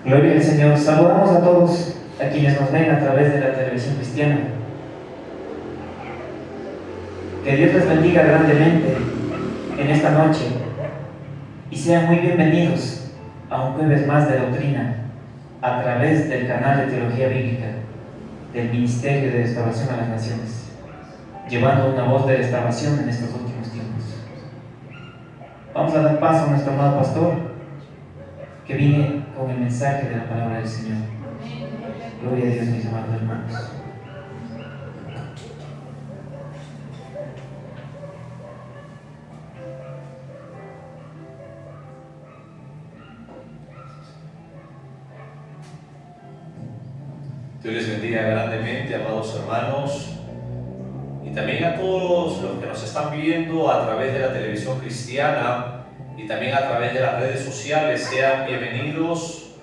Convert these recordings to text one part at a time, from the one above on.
Gloria al Señor. Saludamos a todos a quienes nos ven a través de la televisión cristiana. Que Dios les bendiga grandemente en esta noche y sean muy bienvenidos a un jueves más de doctrina a través del canal de Teología Bíblica del Ministerio de Restauración a las Naciones, llevando una voz de restauración en estos últimos tiempos. Vamos a dar paso a nuestro amado pastor, que viene con el mensaje de la palabra del Señor. Gloria a Dios, mis amados hermanos. Dios les bendiga grandemente, amados hermanos, y también a todos los que nos están viendo a través de la televisión cristiana y también a través de las redes sociales. Sean bienvenidos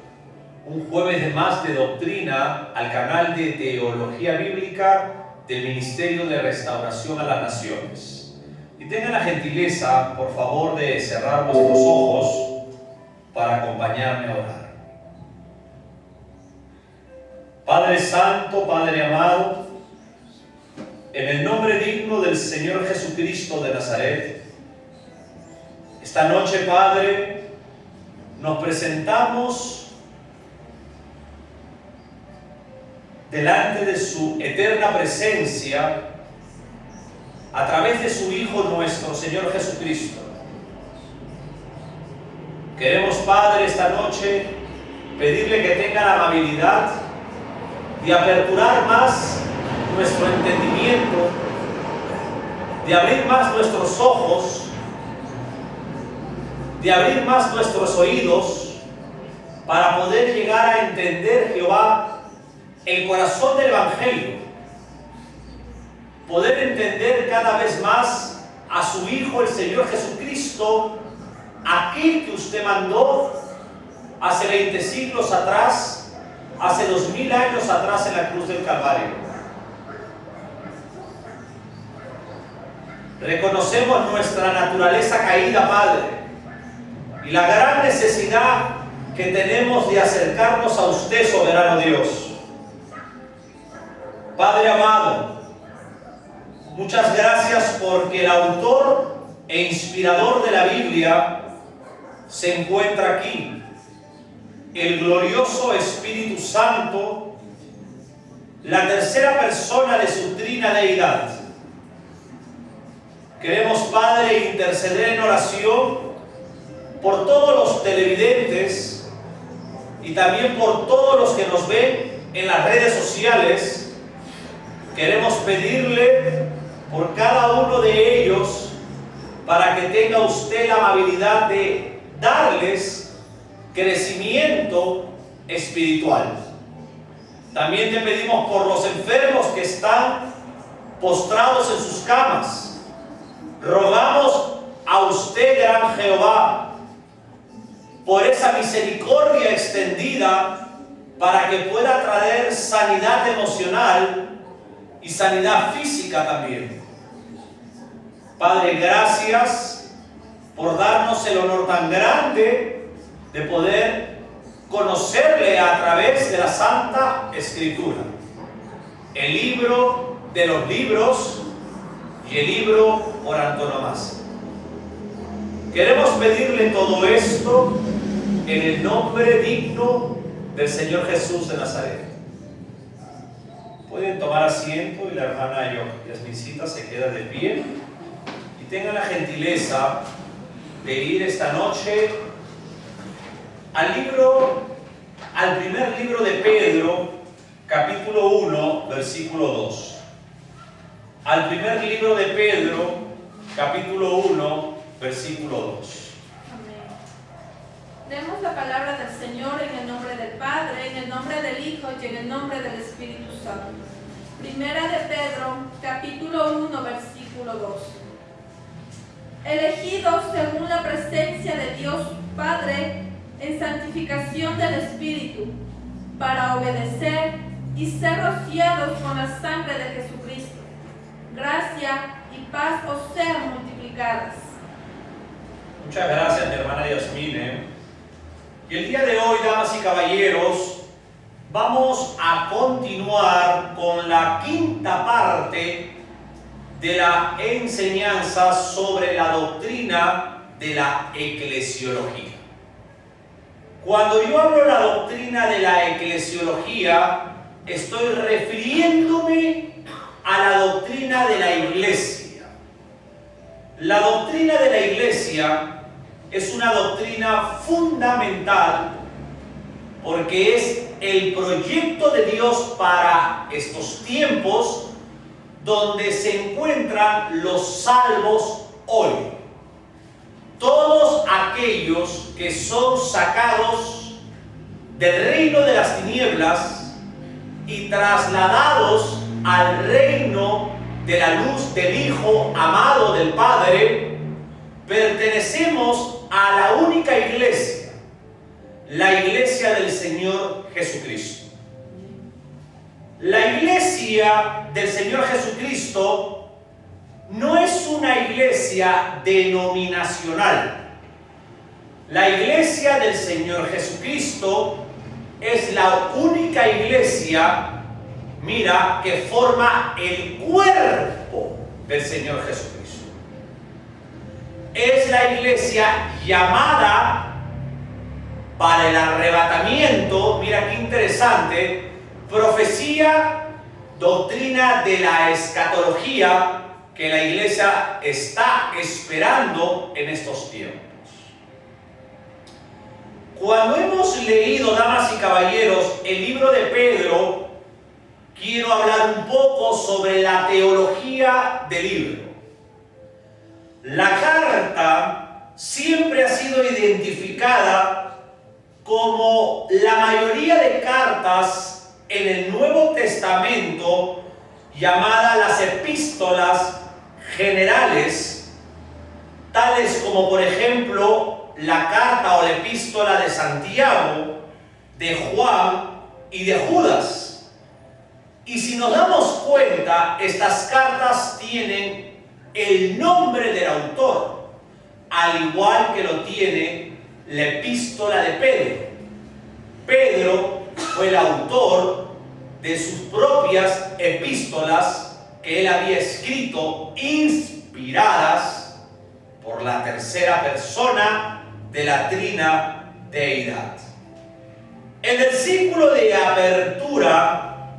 un jueves de más de doctrina al canal de Teología Bíblica del Ministerio de Restauración a las Naciones. Y tengan la gentileza, por favor, de cerrar vuestros ojos para acompañarme a orar. Padre Santo, Padre amado, en el nombre digno del Señor Jesucristo de Nazaret, esta noche, Padre, nos presentamos delante de su eterna presencia a través de su Hijo nuestro Señor Jesucristo. Queremos, Padre, esta noche pedirle que tenga la amabilidad de aperturar más nuestro entendimiento, de abrir más nuestros ojos, de abrir más nuestros oídos, para poder llegar a entender, Jehová, el corazón del Evangelio, poder entender cada vez más a su Hijo, el Señor Jesucristo, aquel que usted mandó hace 20 siglos atrás, hace 2000 años atrás en la cruz del Calvario. Reconocemos nuestra naturaleza caída, Padre, y la gran necesidad que tenemos de acercarnos a usted, soberano Dios. Padre amado, muchas gracias porque el autor e inspirador de la Biblia se encuentra aquí, el glorioso Espíritu Santo, la tercera persona de su trina deidad. Queremos, Padre, interceder en oración por todos los televidentes y también por todos los que nos ven en las redes sociales. Queremos pedirle por cada uno de ellos para que tenga usted la amabilidad de darles crecimiento espiritual. También te pedimos por los enfermos que están postrados en sus camas. Rogamos a usted, gran Jehová, por esa misericordia extendida para que pueda traer sanidad emocional y sanidad física también. Padre, gracias por darnos el honor tan grande de poder conocerle a través de la Santa Escritura, el libro de los libros y el libro por antonomasia. Queremos pedirle todo esto en el nombre digno del Señor Jesús de Nazaret. Pueden tomar asiento y la hermana Yasmincita se queda de pie y tengan la gentileza de ir esta noche al primer libro de Pedro, capítulo 1, versículo 2. Al primer libro de Pedro, capítulo 1, versículo 2. Amén. Demos la palabra del Señor en el nombre del Padre, en el nombre del Hijo y en el nombre del Espíritu Santo. Primera de Pedro, capítulo 1, versículo 2. Elegidos según la presencia de Dios Padre, en santificación del Espíritu, para obedecer y ser rociados con la sangre de Jesucristo. Gracia y paz os sean multiplicadas. Muchas gracias, mi hermana Yasmine. Y el día de hoy, damas y caballeros, vamos a continuar con la quinta parte de la enseñanza sobre la doctrina de la eclesiología. Cuando yo hablo de la doctrina de la eclesiología, estoy refiriéndome a la doctrina de la iglesia. La doctrina de la iglesia es una doctrina fundamental porque es el proyecto de Dios para estos tiempos donde se encuentran los salvos hoy. Todos aquellos que son sacados del reino de las tinieblas y trasladados al reino de la luz del Hijo amado del Padre, pertenecemos a la única iglesia, la iglesia del Señor Jesucristo. La iglesia del Señor Jesucristo no es una iglesia denominacional. La iglesia del Señor Jesucristo es la única iglesia, mira, que forma el cuerpo del Señor Jesucristo. Es la iglesia llamada para el arrebatamiento, mira qué interesante, profecía, doctrina de la escatología que la iglesia está esperando en estos tiempos. Cuando hemos leído, damas y caballeros, el libro de Pedro, quiero hablar un poco sobre la teología del libro. La carta siempre ha sido identificada como la mayoría de cartas en el Nuevo Testamento, llamadas las epístolas generales, tales como por ejemplo la carta o la epístola de Santiago, de Juan y de Judas. Y si nos damos cuenta, estas cartas tienen el nombre del autor, al igual que lo tiene la epístola de Pedro. Pedro fue el autor de sus propias epístolas que él había escrito, inspiradas por la tercera persona de la Trina Deidad. El versículo de apertura,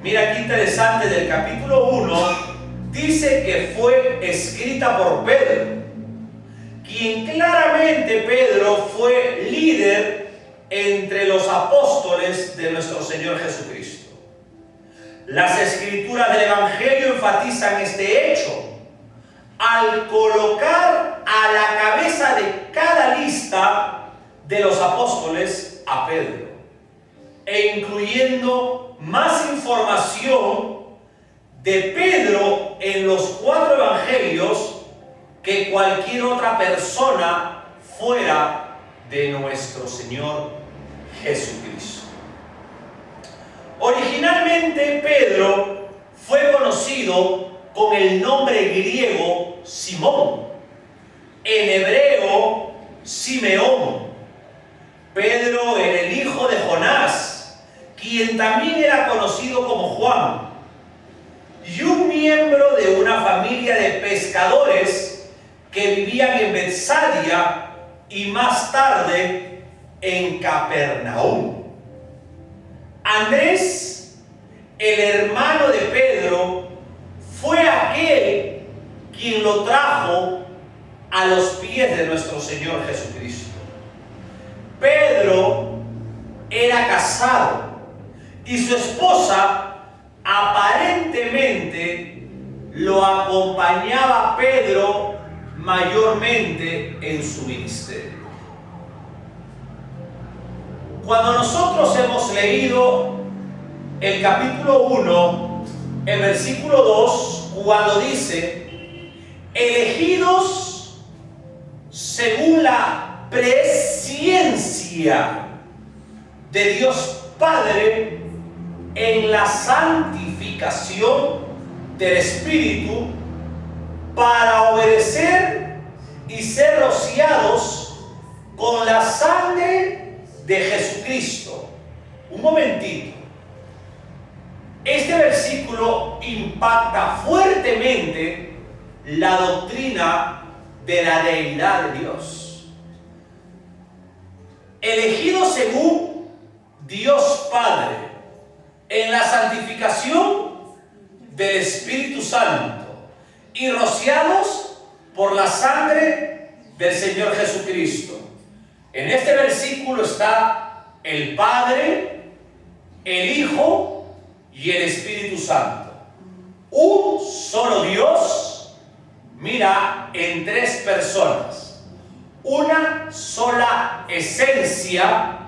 mira qué interesante, del capítulo 1, dice que fue escrita por Pedro, quien claramente Pedro fue líder entre los apóstoles de nuestro Señor Jesucristo. Las escrituras del Evangelio enfatizan este hecho al colocar a la cabeza de cada lista de los apóstoles a Pedro, e incluyendo más información de Pedro en los 4 evangelios que cualquier otra persona fuera de nuestro Señor Jesucristo. Originalmente Pedro fue conocido con el nombre griego Simón, en hebreo Simeón. Pedro era el hijo de Jonás, quien también era conocido como Juan, y un miembro de una familia de pescadores que vivían en Betsaida y más tarde en Capernaum. Andrés, el hermano de Pedro, fue aquel quien lo trajo a los pies de nuestro Señor Jesucristo. Pedro era casado y su esposa aparentemente lo acompañaba a Pedro mayormente en su ministerio. Cuando nosotros hemos leído el capítulo 1, el versículo 2, cuando dice: elegidos según la presciencia de Dios Padre en la santificación del Espíritu, para obedecer y ser rociados con la sangre de Jesucristo. Un momentito. Este versículo impacta fuertemente la doctrina de la deidad de Dios. Elegidos según Dios Padre en la santificación del Espíritu Santo y rociados por la sangre del Señor Jesucristo. En este versículo está el Padre, el Hijo y el Espíritu Santo. Un solo Dios, mira, en tres personas. Una sola esencia,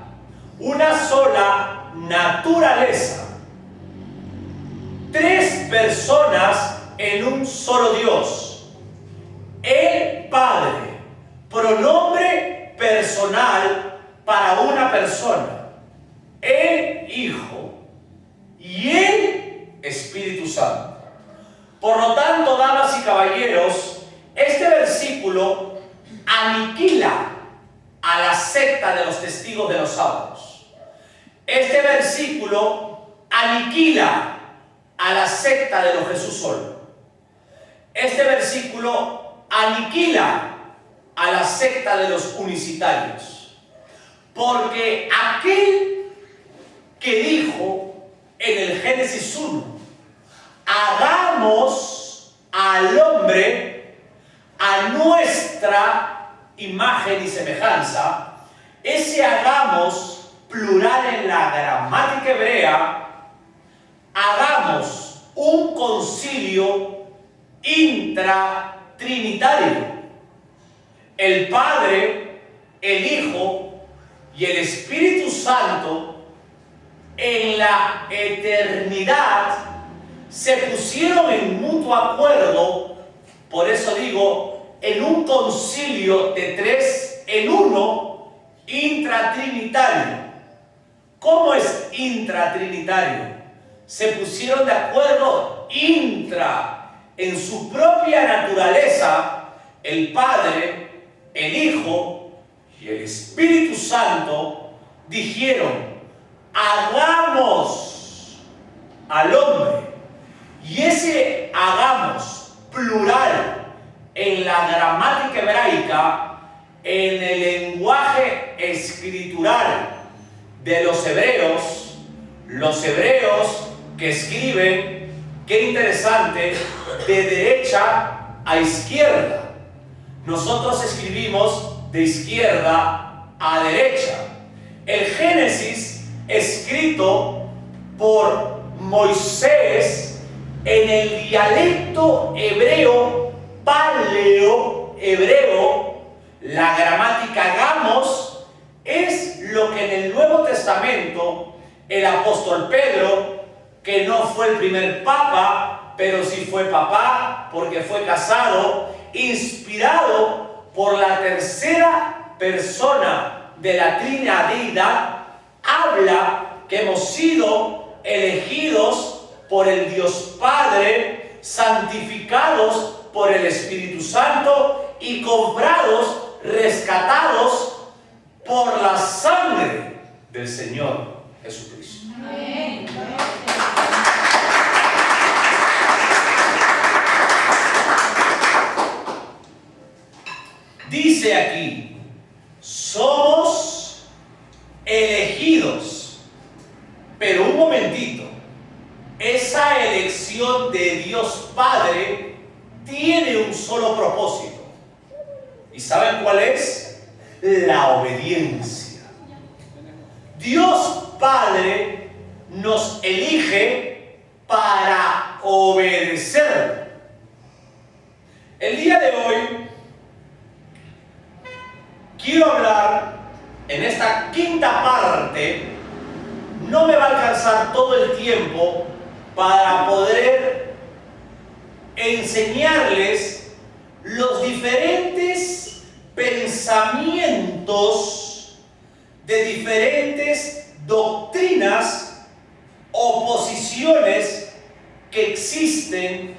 una sola naturaleza. Tres personas en un solo Dios. El Padre, pronombre personal para una persona. El Hijo y el Espíritu Santo. Por lo tanto, damas y caballeros, este versículo aniquila a la secta de los testigos de los sábados. Este versículo aniquila a la secta de los Jesús solo. Este versículo aniquila a la secta de los unicitarios. Porque aquel que dijo en el Génesis 1, hagamos al hombre a nuestra imagen y semejanza, ese hagamos, plural en la gramática hebrea, hagamos un concilio intratrinitario. El Padre, el Hijo y el Espíritu Santo en la eternidad se pusieron en mutuo acuerdo, por eso digo, en un concilio de tres en uno, intratrinitario. ¿Cómo es intratrinitario? Se pusieron de acuerdo en su propia naturaleza, el Padre, el Hijo y el Espíritu Santo dijeron, hagamos al hombre. Y ese hagamos, plural, en la gramática hebraica, en el lenguaje escritural de los hebreos que escriben, qué interesante, de derecha a izquierda. Nosotros escribimos de izquierda a derecha. El Génesis, escrito por Moisés en el dialecto hebreo, paleo-hebreo, la gramática gamos, es lo que en el Nuevo Testamento el apóstol Pedro, que no fue el primer papa, pero sí fue papá porque fue casado, inspirado por la tercera persona de la Trinidad, habla que hemos sido elegidos por el Dios Padre, santificados por el Espíritu Santo y comprados, rescatados por la sangre del Señor Jesucristo. Amén. Dice aquí, somos elegidos, pero un momentito, esa elección de Dios Padre tiene un solo propósito. ¿Y saben cuál es? La obediencia. Dios Padre nos elige para obedecer. El día de hoy quiero hablar en esta quinta parte. No me va a alcanzar todo el tiempo para poder enseñarles los diferentes pensamientos de diferentes doctrinas o posiciones que existen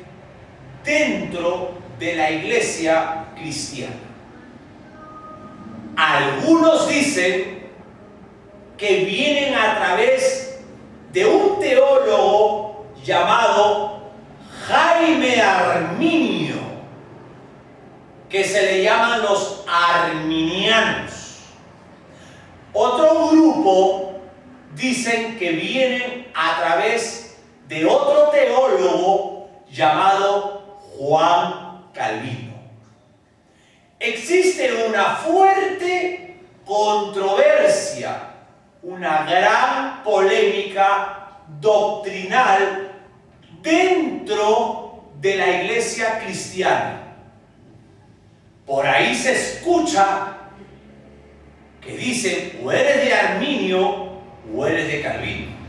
dentro de la iglesia cristiana. Algunos dicen que vienen a través de un teólogo llamado Jaime Arminio, que se le llaman los arminianos. Otro grupo dicen que vienen a través de otro teólogo llamado Juan Calvino. Existe una fuerte controversia, una gran polémica doctrinal dentro de la iglesia cristiana. Por ahí se escucha que dicen o eres de Arminio o eres de Calvino.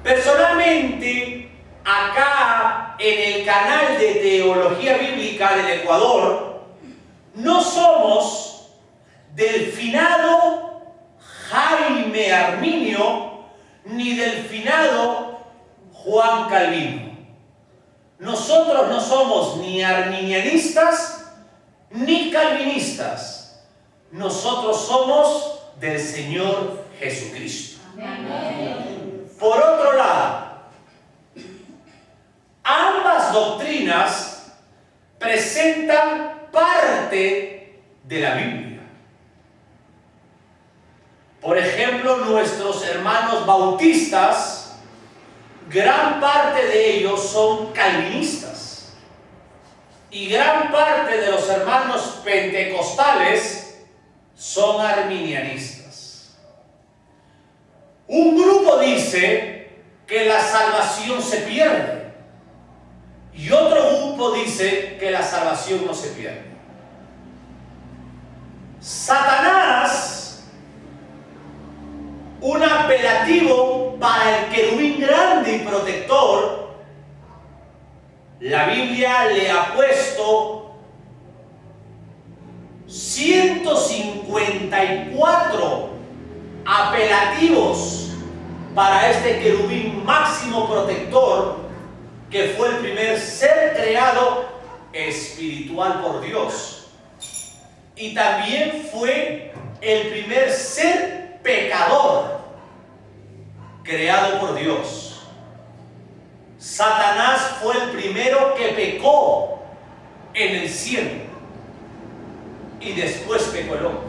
Personalmente, acá en el canal de Teología Bíblica del Ecuador, no somos del finado Jaime Arminio ni del finado Juan Calvino. Nosotros no somos ni arminianistas ni calvinistas. Nosotros somos del Señor Jesucristo. Amén. Por otro lado, ambas doctrinas presentan parte de la Biblia. Por ejemplo, nuestros hermanos bautistas, gran parte de ellos son calvinistas. Y gran parte de los hermanos pentecostales son arminianistas. Un grupo dice que la salvación se pierde y otro grupo dice que la salvación no se pierde. Satanás, un apelativo para el querubín grande y protector, la Biblia le ha puesto 154 apelativos para este querubín máximo protector, que fue el primer ser creado espiritual por Dios. Y también fue el primer ser pecador creado por Dios. Satanás fue el primero que pecó en el cielo y después pecó el hombre.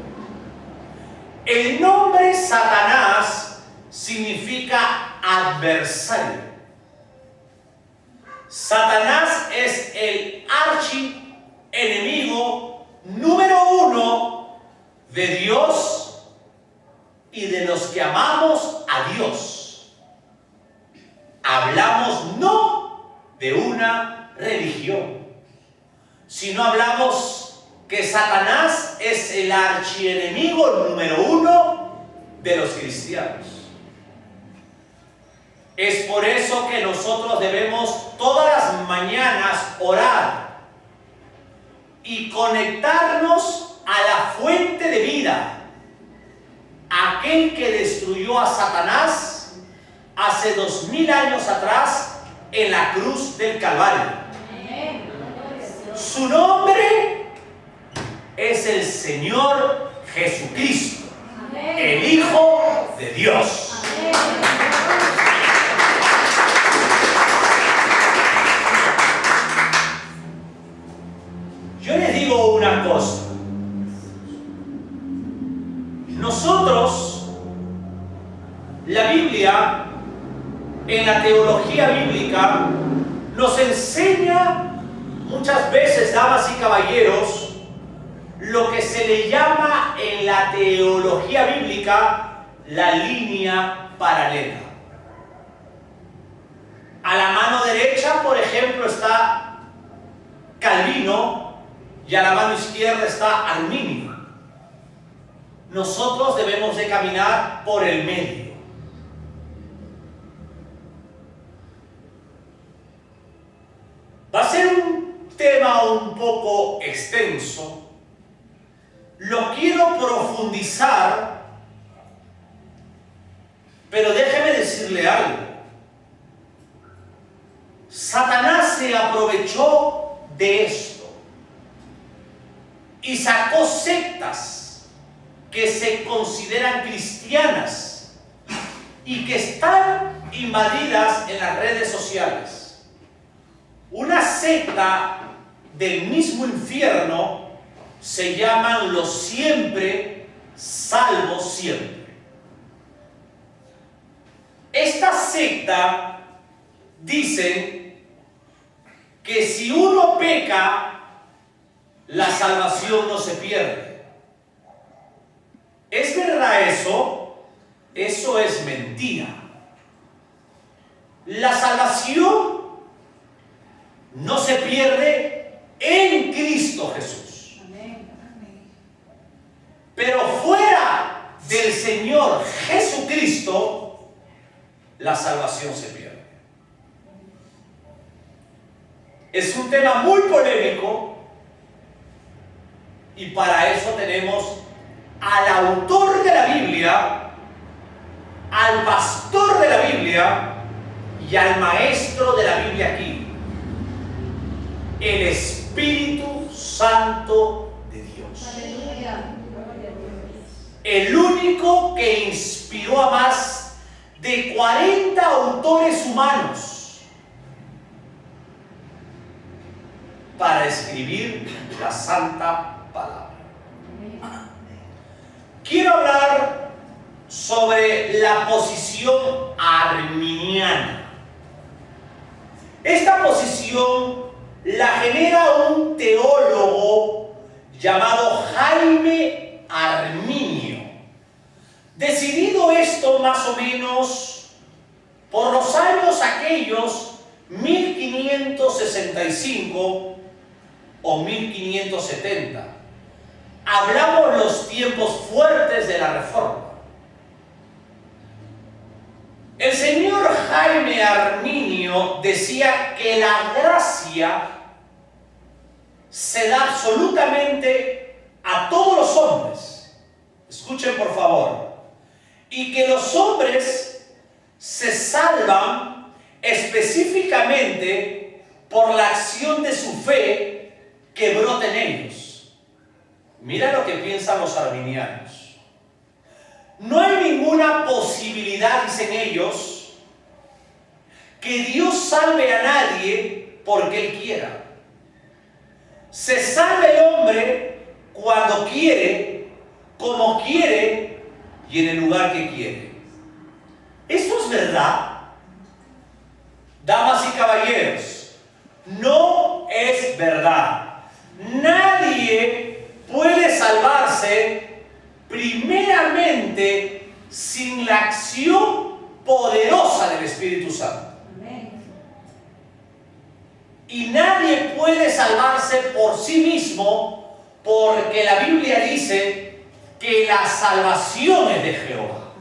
El nombre Satanás significa adversario. Satanás es el archienemigo número 1 de Dios y de los que amamos a Dios. Hablamos no de una religión, sino hablamos que Satanás es el archienemigo número 1 de los cristianos. Es por eso que nosotros debemos todas las mañanas orar y conectarnos a la fuente de vida, aquel que destruyó a Satanás hace 2000 años atrás en la cruz del Calvario. Su nombre es el Señor Jesucristo, el Hijo de Dios. Yo les digo una cosa. Nosotros, la Biblia, en la teología bíblica, nos enseña muchas veces, damas y caballeros, lo que se le llama en la teología bíblica la línea paralela. A la mano derecha, por ejemplo, está Calvino y a la mano izquierda está Arminio. Nosotros debemos de caminar por el medio. Va a ser un tema un poco extenso. Lo quiero profundizar, pero déjeme decirle algo. Satanás se aprovechó de esto y sacó sectas que se consideran cristianas y que están invadidas en las redes sociales. Una secta del mismo infierno se llaman los siempre salvos siempre. Esta secta dice que si uno peca, la salvación no se pierde. ¿Es verdad eso? Eso es mentira. La salvación no se pierde en Cristo Jesús. Pero fuera del Señor Jesucristo, la salvación se pierde. Es un tema muy polémico y para eso tenemos al autor de la Biblia, al pastor de la Biblia y al maestro de la Biblia aquí, el Espíritu Santo de Dios. El único que inspiró a más de 40 autores humanos para escribir la Santa Palabra. Quiero hablar sobre la posición arminiana. Esta posición la genera un teólogo llamado Jaime Arminio. Decidido esto más o menos por los años aquellos 1565 o 1570. Hablamos los tiempos fuertes de la Reforma. El señor Jaime Arminio decía que la gracia se da absolutamente a todos los hombres. Escuchen por favor. Y que los hombres se salvan específicamente por la acción de su fe que brota en ellos. Mira lo que piensan los arminianos. No hay ninguna posibilidad, dicen ellos, que Dios salve a nadie porque Él quiera. Se salve el hombre cuando quiere, como quiere y en el lugar que quiere. ¿Esto es verdad? Damas y caballeros, no es verdad. Nadie puede salvarse primeramente sin la acción poderosa del Espíritu Santo. Y nadie puede salvarse por sí mismo porque la Biblia dice que la salvación es de Jehová.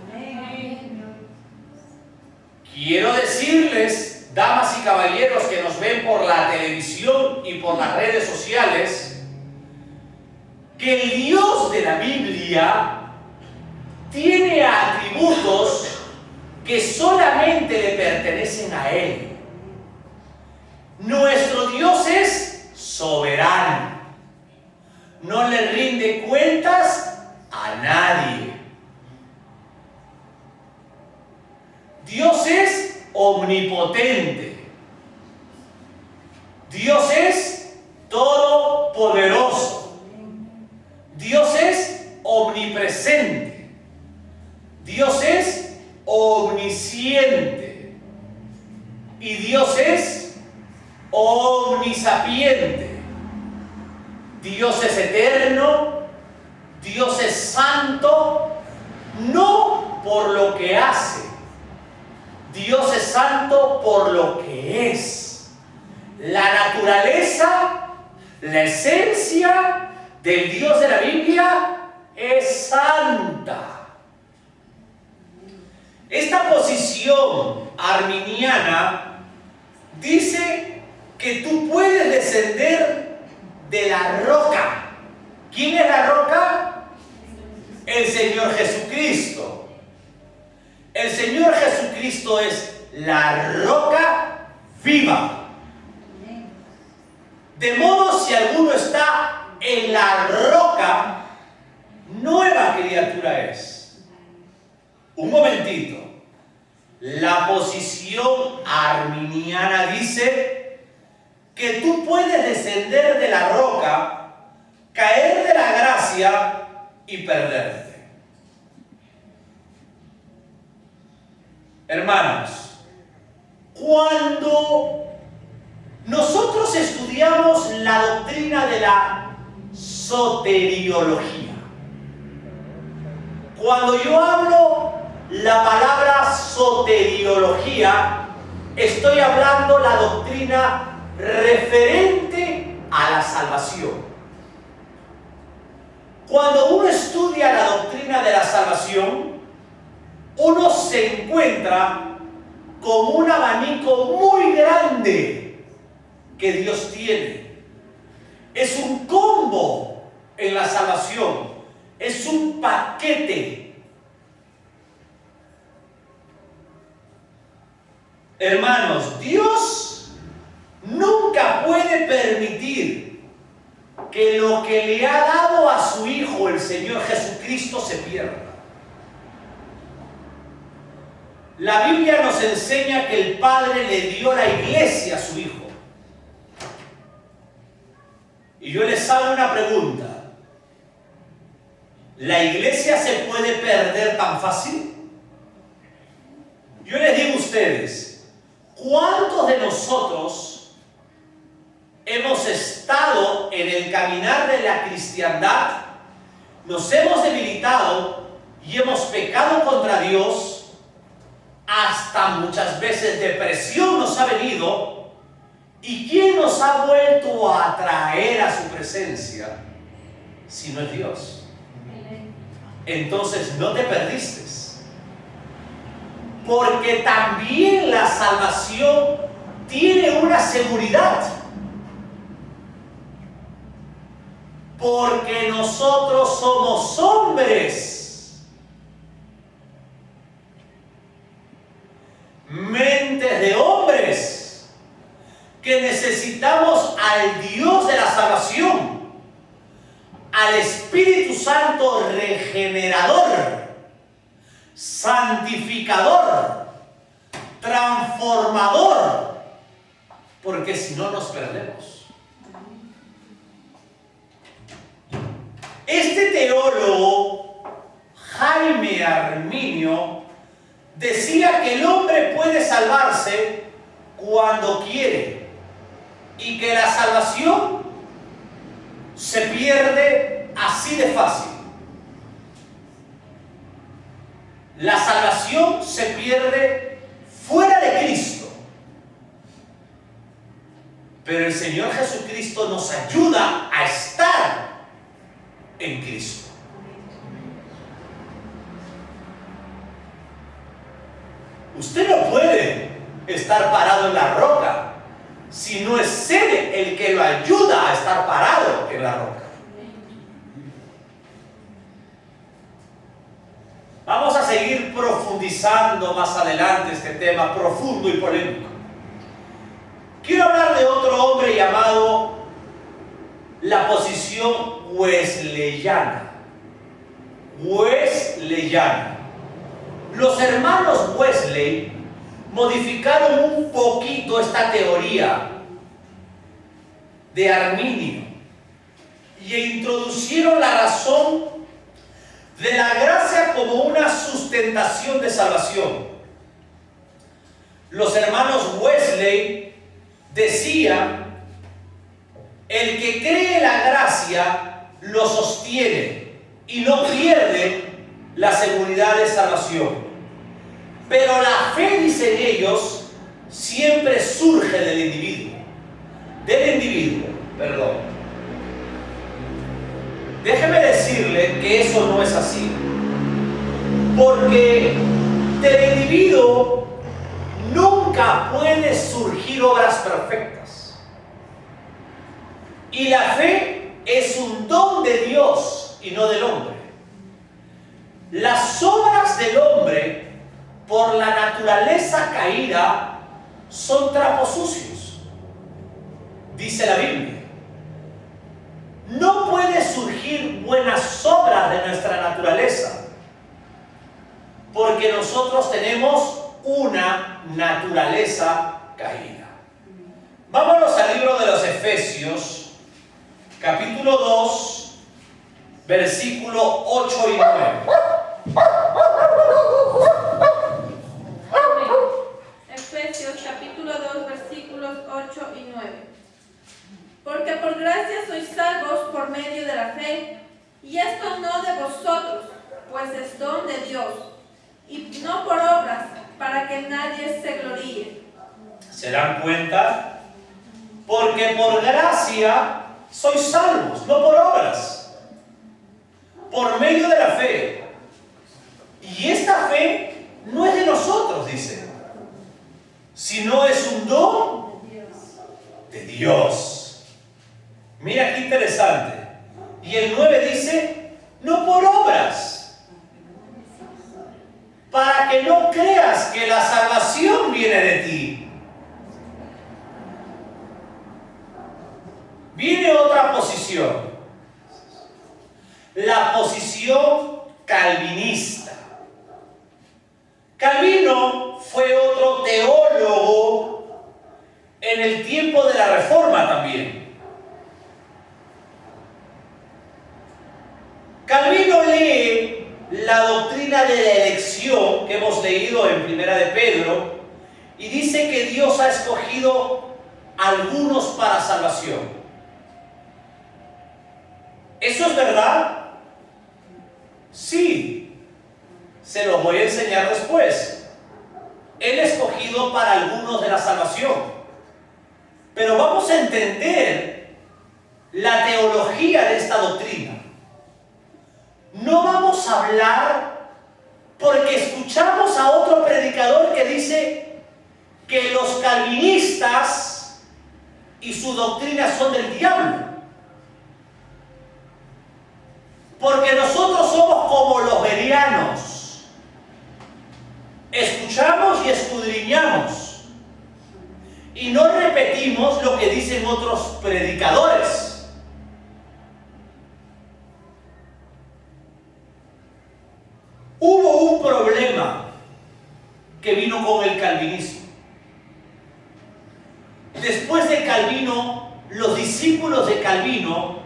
Quiero decirles, damas y caballeros que nos ven por la televisión y por las redes sociales, que el Dios de la Biblia tiene atributos que solamente le pertenecen a Él. Nuestro Dios es soberano. No le rinde cuentas a nadie. Dios es omnipotente. Dios es todopoderoso. Dios es omnipresente. Dios es omnisciente. Y Dios es omnisapiente. Dios es eterno. Dios es santo. No por lo que hace. Dios es santo por lo que es. La naturaleza, la esencia del Dios de la Biblia es santa. Esta posición arminiana dice que tú puedes descender de la roca. ¿Quién es la roca? El Señor Jesucristo. El Señor Jesucristo es la roca viva. De modo, si alguno está en la roca, nueva criatura es. Un momentito. La posición arminiana dice que tú puedes descender de la roca, caer de la gracia y perderte. Hermanos, cuando nosotros estudiamos la doctrina de la soteriología, cuando yo hablo la palabra soteriología, estoy hablando la doctrina referente a la salvación. Cuando uno estudia la doctrina de la salvación, uno se encuentra con un abanico muy grande que Dios tiene. Es un combo en la salvación, es un paquete. Hermanos, Dios nunca puede permitir que lo que le ha dado a su Hijo, el Señor Jesucristo, se pierda. La Biblia nos enseña que el Padre le dio la iglesia a su Hijo. Y yo les hago una pregunta. ¿La iglesia se puede perder tan fácil? Yo les digo a ustedes, ¿cuántos de nosotros hemos estado en el caminar de la cristiandad, nos hemos debilitado y hemos pecado contra Dios? Hasta muchas veces depresión nos ha venido. ¿Y quién nos ha vuelto a atraer a su presencia si no es Dios? Entonces no te perdiste, porque también la salvación tiene una seguridad, porque nosotros somos hombres, mentes de hombres, que necesitamos al Dios de la salvación, al Espíritu Santo regenerador, santificador, transformador, porque si no nos perdemos. Este teólogo, Jaime Arminio, decía que el hombre puede salvarse cuando quiere y que la salvación se pierde así de fácil. La salvación se pierde fuera de Cristo. Pero el Señor Jesucristo nos ayuda a estar en Cristo. Usted no puede estar parado en la roca si no es Él el que lo ayuda a estar parado en la roca. Vamos a seguir profundizando más adelante este tema profundo y polémico. Quiero hablar de otro hombre llamado la posición wesleyana. Wesleyana. Los hermanos Wesley modificaron un poquito esta teoría de Arminio y introducieron la razón de la gracia como una sustentación de salvación. Los hermanos Wesley decían: el que cree en la gracia lo sostiene y no pierde la seguridad de salvación. Pero la fe, dicen ellos, siempre surge del individuo. Déjeme decirle que eso no es así. Porque del individuo nunca pueden surgir obras perfectas. Y la fe es un don de Dios y no del hombre. Las obras del hombre, por la naturaleza caída, son trapos sucios. Dice la Biblia. No puede surgir buenas obras de nuestra naturaleza, porque nosotros tenemos una naturaleza caída. Vámonos al libro de los Efesios, capítulo 2, versículo 8 y 9. Efesios capítulo 2 versículos 8 y 9. Porque por gracia sois salvos por medio de la fe, y esto no de vosotros, pues es don de Dios, y no por obras, para que nadie se gloríe. ¿Se dan cuenta? Porque por gracia sois salvos, no por obras, por medio de la fe. Y esta fe no es de nosotros, dice, sino es un don de Dios. Mira qué interesante. Y el 9 dice, no por obras, para que no creas que la salvación viene de ti. Viene otra posición, la posición calvinista. Calvino fue otro teólogo en el tiempo de la Reforma también. Calvino lee la doctrina de la elección que hemos leído en Primera de Pedro y dice que Dios ha escogido a algunos para salvación. ¿Eso es verdad? Sí. Se los voy a enseñar después. Él ha escogido para algunos de la salvación. Pero vamos a entender la teología de esta doctrina. No vamos a hablar porque escuchamos a otro predicador que dice que los calvinistas y su doctrina son del diablo. Porque nosotros somos como los bereanos. Escuchamos y escudriñamos. Y no repetimos lo que dicen otros predicadores. Hubo un problema que vino con el calvinismo. Después de Calvino, los discípulos de Calvino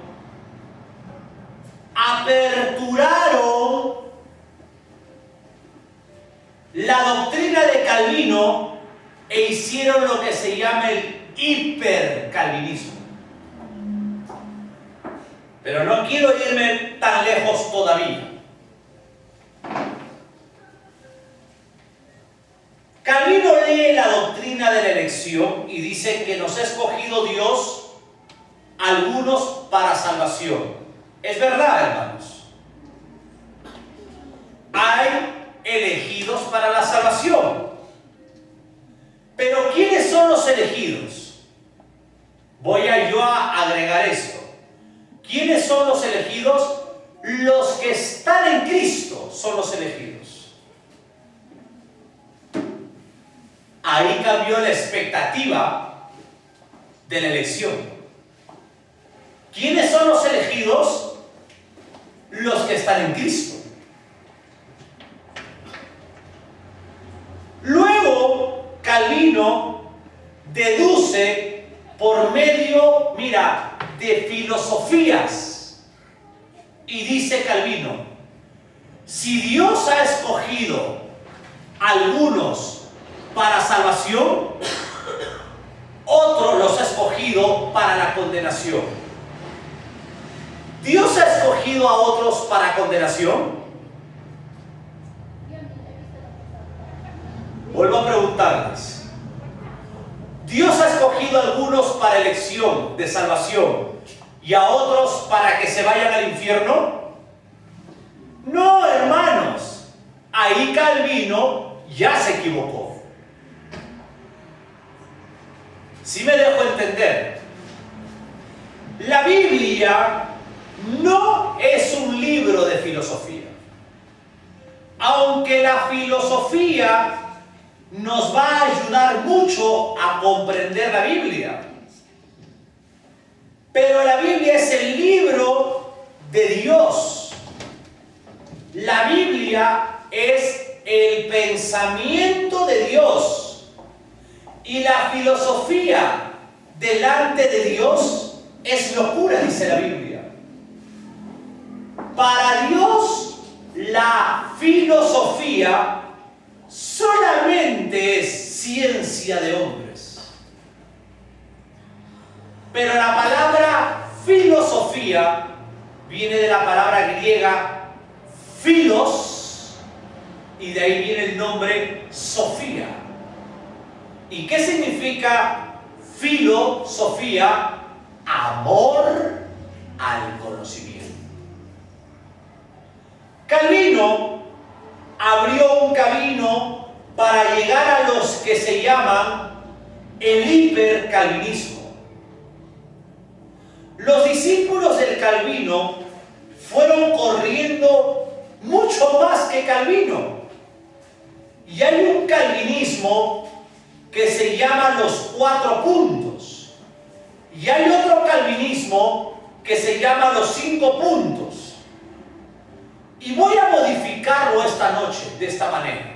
aperturaron la doctrina de Calvino e hicieron lo que se llama el hipercalvinismo. Pero no quiero irme tan lejos todavía. Calvino lee la doctrina de la elección y dice que nos ha escogido Dios algunos para salvación. Es verdad, hermanos. Hay elegidos para la salvación. Pero ¿quiénes son los elegidos? Voy yo a agregar esto. ¿Quiénes son los elegidos? Los que están en Cristo son los elegidos. Ahí cambió la expectativa de la elección. ¿Quiénes son los elegidos? Los que están en Cristo. Luego, Calvino deduce por medio, de filosofías. Y dice Calvino, si Dios ha escogido algunos para salvación, otros los ha escogido para la condenación. ¿Dios ha escogido a otros para condenación? Vuelvo a preguntarles. ¿Dios ha escogido a algunos para elección de salvación y a otros para que se vayan al infierno? No, hermanos. Ahí Calvino ya se equivocó. Si me dejo entender, la Biblia no es un libro de filosofía. Aunque la filosofía nos va a ayudar mucho a comprender la Biblia. Pero la Biblia es el libro de Dios. La Biblia es el pensamiento de Dios y la filosofía delante de Dios es locura, dice la Biblia. Para Dios, la filosofía solamente es ciencia de hombres. Pero la palabra filosofía viene de la palabra griega philos, y de ahí viene el nombre Sofía. ¿Y qué significa filosofía? Amor al conocimiento. Calvino abrió un camino para llegar a los que se llaman el hipercalvinismo. Los discípulos del Calvino fueron corriendo mucho más que Calvino. Y hay un calvinismo que se llama los 4 puntos. Y hay otro calvinismo que se llama los 5 puntos. Y voy a modificarlo esta noche de esta manera.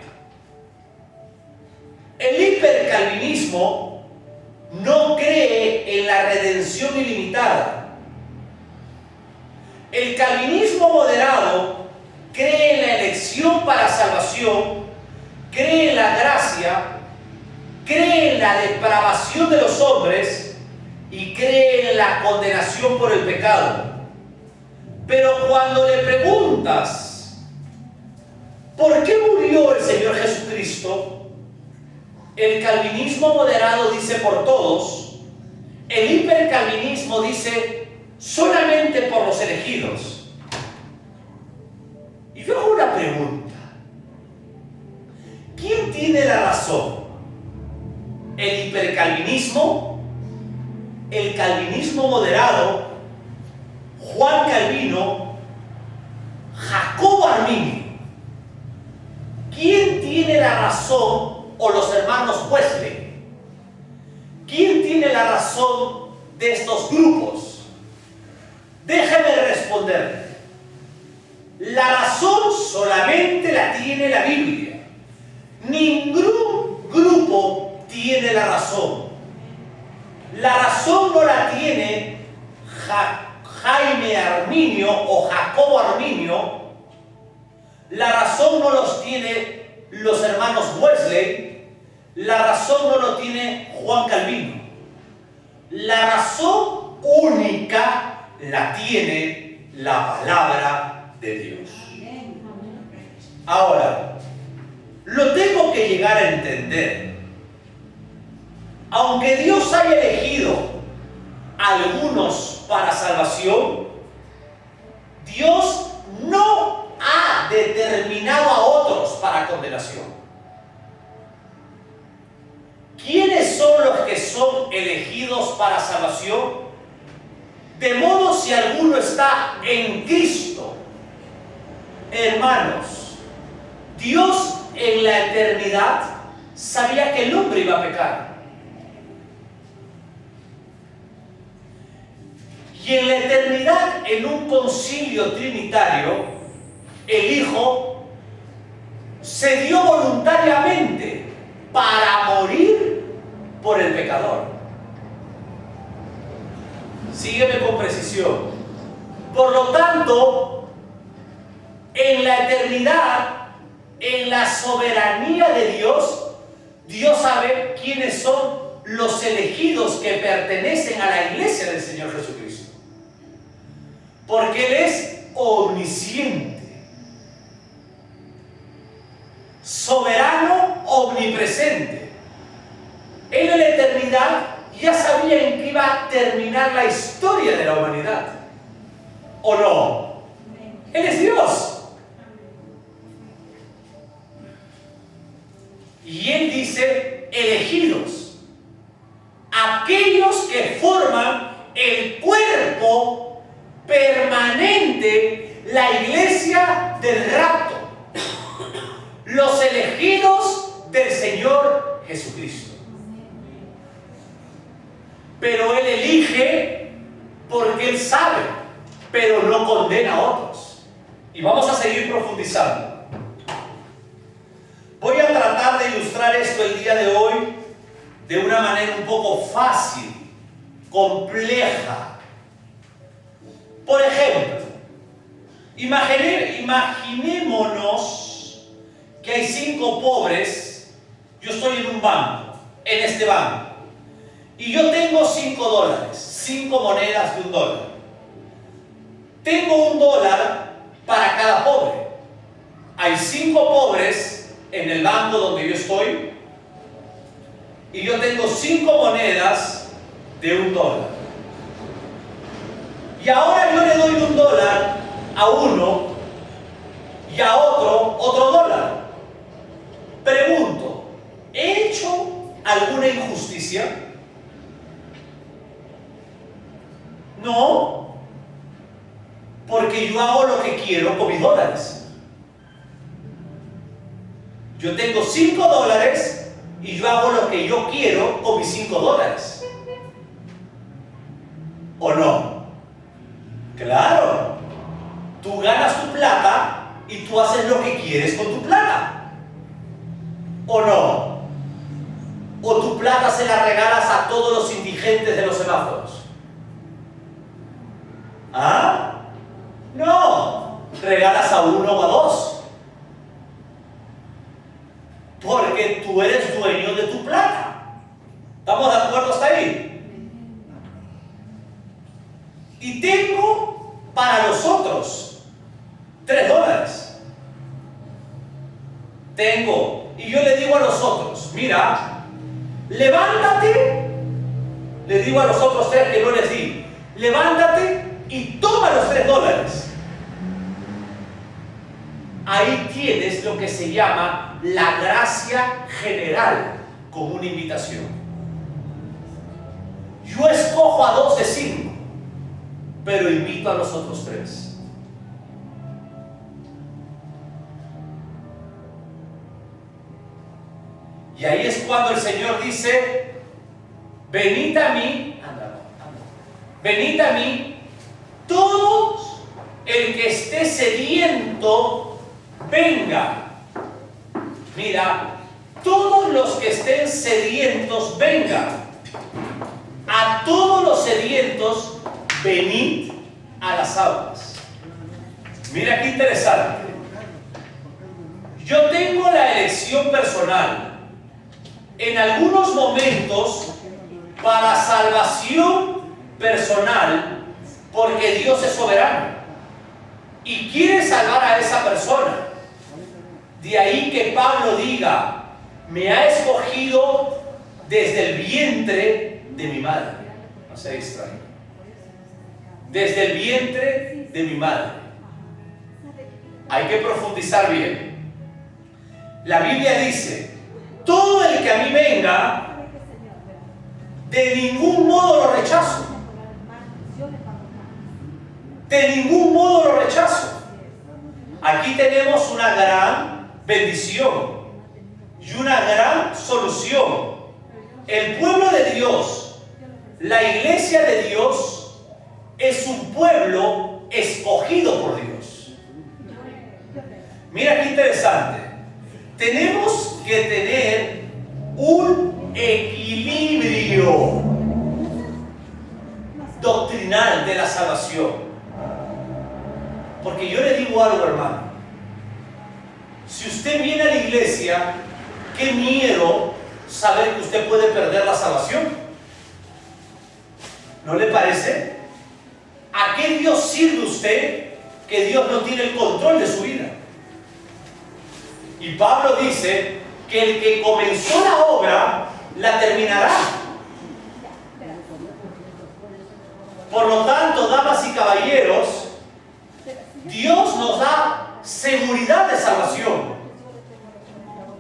El hipercalvinismo no cree en la redención ilimitada. El calvinismo moderado cree en la elección para salvación, cree en la gracia, cree en la depravación de los hombres y cree en la condenación por el pecado. Pero cuando le preguntas ¿por qué murió el Señor Jesucristo? El calvinismo moderado dice por todos, el hipercalvinismo dice solamente por los elegidos. Y yo hago una pregunta: ¿quién tiene la razón? ¿El hipercalvinismo? ¿El calvinismo moderado? ¿Juan Calvino? ¿Jacobo Arminio? ¿Quién tiene la razón? ¿O los hermanos Wesley? ¿Quién tiene la razón de estos grupos? Déjeme responder. La razón solamente la tiene la Biblia. Ningún grupo tiene la razón. La razón no la tiene Jaime Arminio o Jacobo Arminio. La razón no los tiene los hermanos Wesley. La razón no lo tiene Juan Calvino. La razón única la tiene la palabra de Dios. Ahora, lo tengo que llegar a entender. Aunque Dios haya elegido a algunos para salvación, Dios no ha determinado a otros para condenación. ¿Quiénes son los que son elegidos para salvación? De modo si alguno está en Cristo. Hermanos, Dios en la eternidad sabía que el hombre iba a pecar. Y en la eternidad, en un concilio trinitario, el Hijo se dio voluntariamente para morir por el pecador. Sígueme con precisión. Por lo tanto, en la eternidad, en la soberanía de Dios, Dios sabe quiénes son los elegidos que pertenecen a la iglesia del Señor Jesucristo. Porque Él es omnisciente, soberano, omnipresente. Él en la eternidad ya sabía en qué iba a terminar la historia de la humanidad. ¿O no? Él es Dios. Y Él dice elegidos, aquellos que forman el cuerpo permanente, la iglesia del rapto, los elegidos del Señor Jesucristo. Pero Él elige porque Él sabe, pero no condena a otros. Y vamos a seguir profundizando. ilustrar esto el día de hoy de una manera un poco fácil, compleja. Por ejemplo, imaginémonos que hay 5 pobres. Yo estoy en un banco, en este banco, y yo tengo $5, 5 monedas de $1. Tengo $1 para cada pobre. Hay 5 pobres en el banco donde yo estoy, y yo tengo 5 monedas de $1. Y ahora yo le doy $1 a uno y a otro $1. Pregunto, ¿he hecho alguna injusticia? No, porque yo hago lo que quiero con mis $. Yo tengo $5 y yo hago lo que yo quiero con mis $5. ¿O no? Claro, tú ganas tu plata y tú haces lo que quieres con tu plata. ¿O no? ¿O tu plata se la regalas a todos los indigentes de los semáforos? ¿Ah? No, regalas a 1 o a 2. Porque tú eres dueño de tu plata. ¿Estamos de acuerdo hasta ahí? Y tengo para los otros $3. Tengo, y yo le digo a los otros, mira, levántate. Le digo a los otros 3 que no les di, levántate y toma los $3. Ahí tienes lo que se llama la gracia general, como una invitación. Yo escojo a 2 de 5, pero invito a los otros 3. Y ahí es cuando el Señor dice, venid a mí, venid a mí, todos el que esté sediento, venga. Mira, todos los que estén sedientos, vengan. A todos los sedientos, venid a las aguas. Mira qué interesante. Yo tengo la elección personal. En algunos momentos, para salvación personal, porque Dios es soberano y quiere salvar a esa persona. De ahí que Pablo diga, me ha escogido desde el vientre de mi madre. No sea extraño. Desde el vientre de mi madre. Hay que profundizar bien. La Biblia dice, todo el que a mí venga, de ningún modo lo rechazo. De ningún modo lo rechazo. Aquí tenemos una gran bendición y una gran solución. El pueblo de Dios, la iglesia de Dios, es un pueblo escogido por Dios. Mira qué interesante. Tenemos que tener un equilibrio doctrinal de la salvación. Porque yo le digo algo, hermano. Si usted viene a la iglesia, qué miedo saber que usted puede perder la salvación. ¿No le parece? ¿A qué Dios sirve usted que Dios no tiene el control de su vida? Y Pablo dice que el que comenzó la obra la terminará. Por lo tanto, damas y caballeros, Dios nos da seguridad de salvación.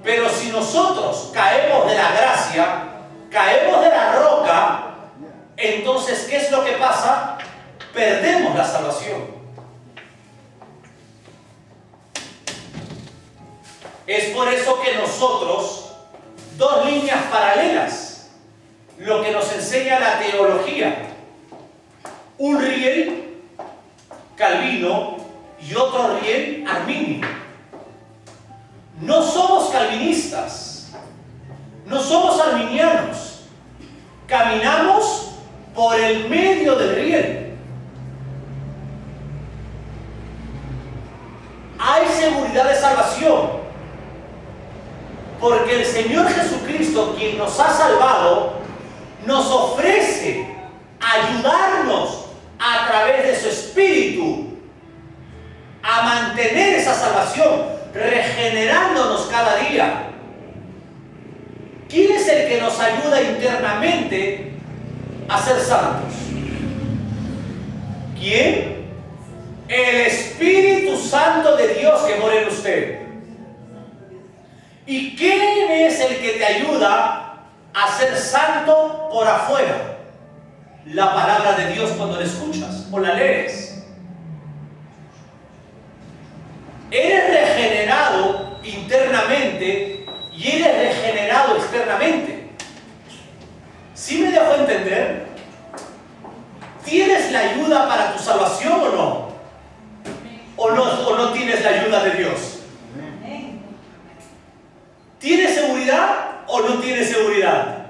Pero si nosotros caemos de la gracia, caemos de la roca, entonces, ¿qué es lo que pasa? Perdemos la salvación. Es por eso que nosotros, 2 líneas paralelas, lo que nos enseña la teología, un riel, Calvino, y otro riel, Arminio. No somos calvinistas, caminamos por el medio del riel. Hay seguridad de salvación, porque el Señor Jesucristo, quien nos ha salvado, nos ofrece ayudarnos a través de su Espíritu a mantener esa salvación, regenerándonos cada día. ¿Quién es el que nos ayuda internamente a ser santos? ¿Quién? El Espíritu Santo de Dios que mora en usted. ¿Y quién es el que te ayuda a ser santo por afuera? La palabra de Dios cuando la escuchas o la lees. Eres regenerado internamente y eres regenerado externamente. ¿Sí me dejo entender? ¿Tienes la ayuda para tu salvación o no? ¿O no tienes la ayuda de Dios? ¿Tienes seguridad o no tienes seguridad?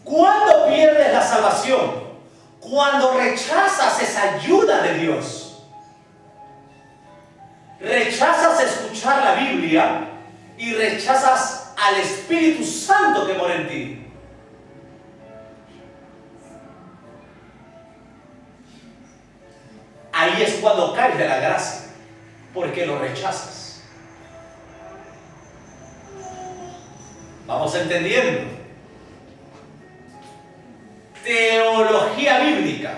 ¿Cuándo pierdes la salvación? Cuando rechazas esa ayuda de Dios. Rechazas escuchar la Biblia y rechazas al Espíritu Santo que mora en ti. Ahí es cuando caes de la gracia, porque lo rechazas. Vamos entendiendo. Teología bíblica.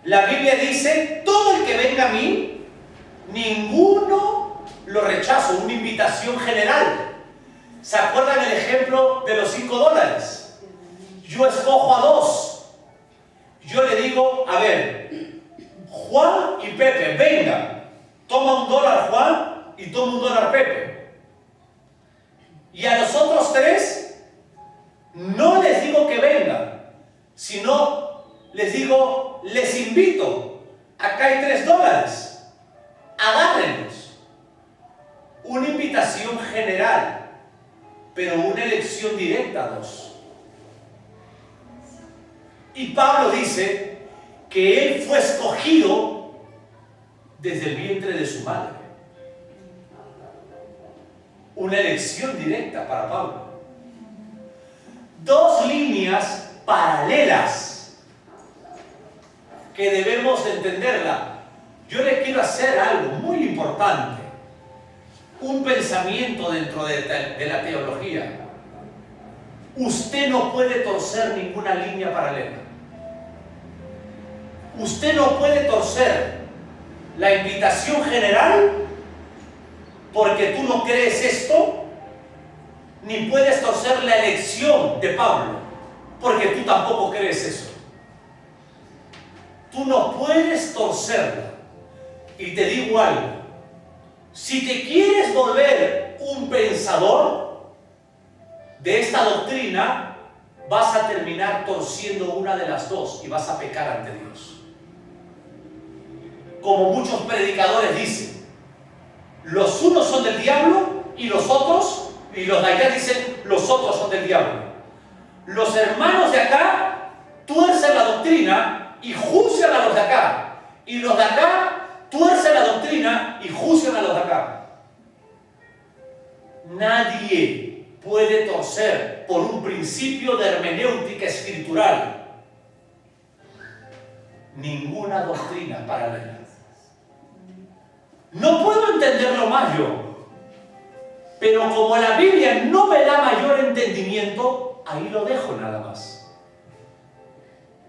La Biblia dice, todo el que venga a mí, ninguno lo rechazo. Una invitación general. ¿Se acuerdan el ejemplo de los $5? Yo escojo a 2. Yo le digo, a ver, Juan y Pepe, vengan. Toma $1 Juan y toma $1 Pepe. Y a los otros 3, no les digo que vengan, sino les digo, les invito. Acá hay $3. Agárrenlos. Una invitación general, pero una elección directa a 2. Y Pablo dice que él fue escogido desde el vientre de su madre. Una elección directa para Pablo. 2 líneas paralelas que debemos entenderla. Yo le quiero hacer algo muy importante. Un pensamiento dentro de la teología. Usted no puede torcer ninguna línea paralela. Usted no puede torcer la invitación general porque tú no crees esto, ni puedes torcer la elección de Pablo porque tú tampoco crees eso. Tú no puedes torcerla. Y te digo algo, si te quieres volver un pensador de esta doctrina, vas a terminar torciendo una de las dos y vas a pecar ante Dios. Como muchos predicadores dicen, los unos son del diablo y los otros, y los de allá dicen, los otros son del diablo. Los hermanos de acá tuercen la doctrina y juzgan a los de acá, y los de acá tuercen la doctrina y juzgan a los de acá. Nadie puede torcer por un principio de hermenéutica escritural ninguna doctrina paralela. No puedo entenderlo más yo, pero como la Biblia no me da mayor entendimiento, ahí lo dejo nada más.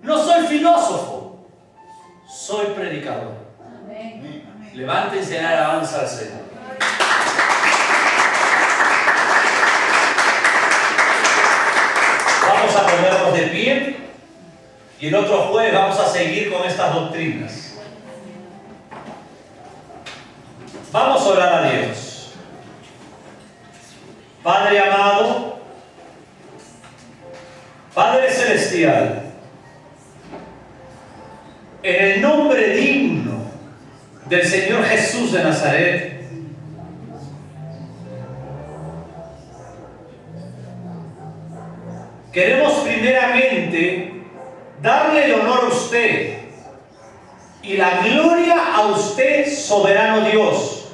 No soy filósofo, soy predicador. Levántense en alabanza al Señor. Vamos a ponernos de pie y el otro jueves vamos a seguir con estas doctrinas. Vamos a orar a Dios. Padre amado, Padre celestial, en el nombre digno del Señor Jesús de Nazaret, queremos primeramente darle el honor a usted y la gloria a usted, soberano Dios,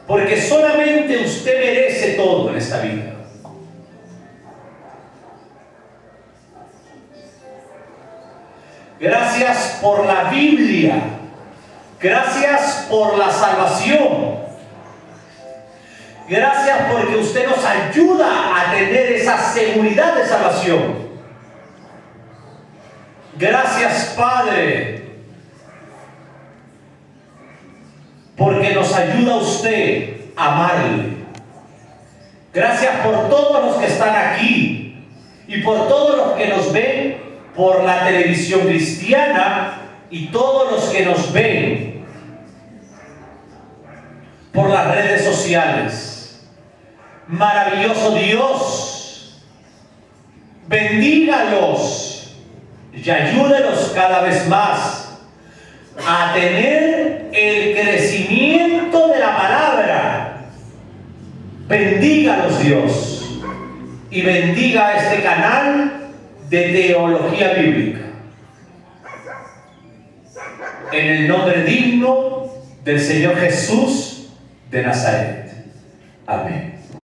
porque solamente usted merece todo en esta vida. Gracias por la Biblia, gracias por la salvación, gracias porque usted nos ayuda a tener esa seguridad de salvación. Gracias, Padre, porque nos ayuda usted a amarle. Gracias por todos los que están aquí y por todos los que nos ven por la televisión cristiana y todos los que nos ven por las redes sociales. Maravilloso Dios, bendígalos y ayúdenos cada vez más a tener el crecimiento de la palabra. Bendígalos Dios y bendiga este canal de teología bíblica. En el nombre digno del Señor Jesús de Nazaret. Amén.